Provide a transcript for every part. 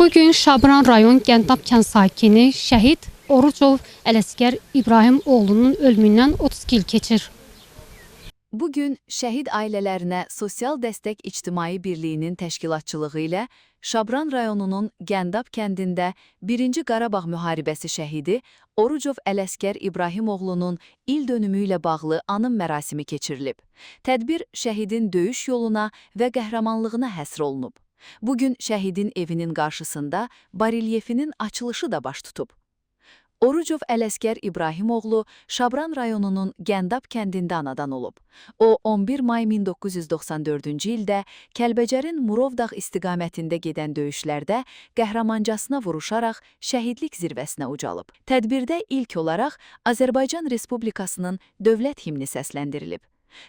Bugün Şabran rayon Gəndab kənd sakini şəhid Orucov Ələsgər İbrahim oğlunun ölümündən 32 il keçir. Bugün şəhid ailələrinə Sosial Dəstək İctimai Birliyinin təşkilatçılığı ilə Şabran rayonunun Gəndab kəndində 1-ci Qarabağ müharibəsi şəhidi Orucov Ələsgər İbrahim oğlunun il dönümü ilə bağlı anım mərasimi keçirilib. Tədbir şəhidin döyüş yoluna və qəhrəmanlığına həsr olunub. Bugün şəhidin evinin qarşısında barelyefinin açılışı da baş tutub. Orucov Ələsgər İbrahim oğlu Şabran rayonunun Gəndab kəndində anadan olub. O, 11 may 1994-cü ildə Kəlbəcərin Murovdağ istiqamətində gedən döyüşlərdə qəhrəmancasına vuruşaraq şəhidlik zirvəsinə ucalıb. Tədbirdə ilk olaraq Azərbaycan Respublikasının dövlət himni səsləndirilib.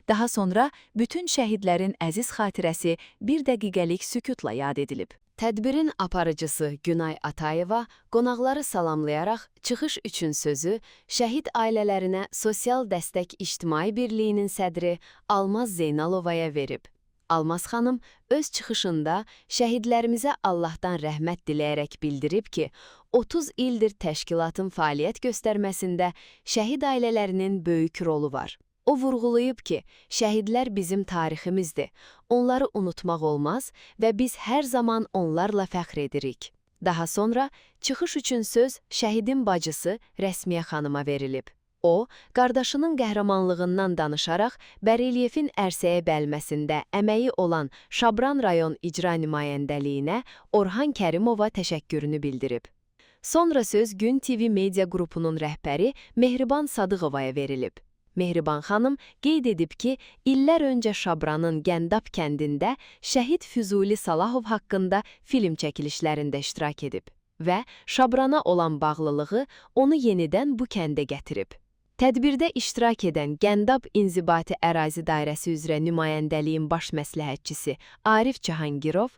Daha sonra bütün şəhidlərin əziz xatirəsi bir dəqiqəlik sükutla yad edilib. Tədbirin aparıcısı Günay Atayeva qonaqları salamlayaraq çıxış üçün sözü şəhid ailələrinə Sosial Dəstək İctimai Birliyinin sədri Almaz Zeynalovaya verib. Almaz xanım öz çıxışında şəhidlərimizə Allahdan rəhmət diləyərək bildirib ki, 30 ildir təşkilatın fəaliyyət göstərməsində şəhid ailələrinin böyük rolu var. O vurğulayıb ki, şəhidlər bizim tariximizdir, onları unutmaq olmaz və biz hər zaman onlarla fəxr edirik. Daha sonra çıxış üçün söz şəhidin bacısı Rəsmiyə xanıma verilib. O, qardaşının qəhrəmanlığından danışaraq barelyefin ərsəyə bəlməsində əməyi olan Şabran rayon icra nümayəndəliyinə Orhan Kərimova təşəkkürünü bildirib. Sonra söz Gün TV media qrupunun rəhbəri Mehriban Sadıqovaya verilib. Mehriban xanım qeyd edib ki, illər öncə Şabranın Gəndab kəndində şəhid Füzuli Salahov haqqında film çəkilişlərində iştirak edib və Şabrana olan bağlılığı onu yenidən bu kəndə gətirib. Tədbirdə iştirak edən Gəndab İnzibati Ərazi Dairəsi üzrə nümayəndəliyin baş məsləhətçisi Arif Cahangirov,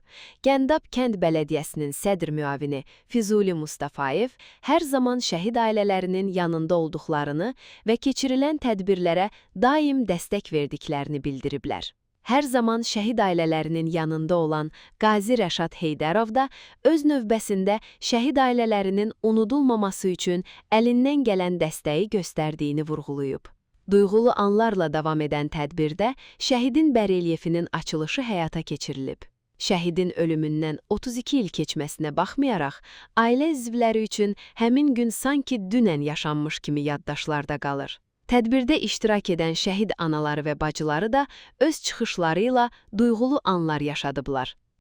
Gəndab kənd bələdiyyəsinin sədr müavini Füzuli Mustafayev hər zaman şəhid ailələrinin yanında olduqlarını və keçirilən tədbirlərə daim dəstək verdiklərini bildiriblər. Hər zaman şəhid ailələrinin yanında olan Qazi Rəşad Heydərov da öz növbəsində şəhid ailələrinin unudulmaması üçün əlindən gələn dəstəyi göstərdiyini vurğulayıb. Duyğulu anlarla davam edən tədbirdə şəhidin barelyefinin açılışı həyata keçirilib. Şəhidin ölümündən 32 il keçməsinə baxmayaraq, ailə üzvləri üçün həmin gün sanki dünən yaşanmış kimi yaddaşlarda qalır. Tədbirdə iştirak edən şəhid anaları və bacıları da öz çıxışları ilə duyğulu anlar yaşadıblar.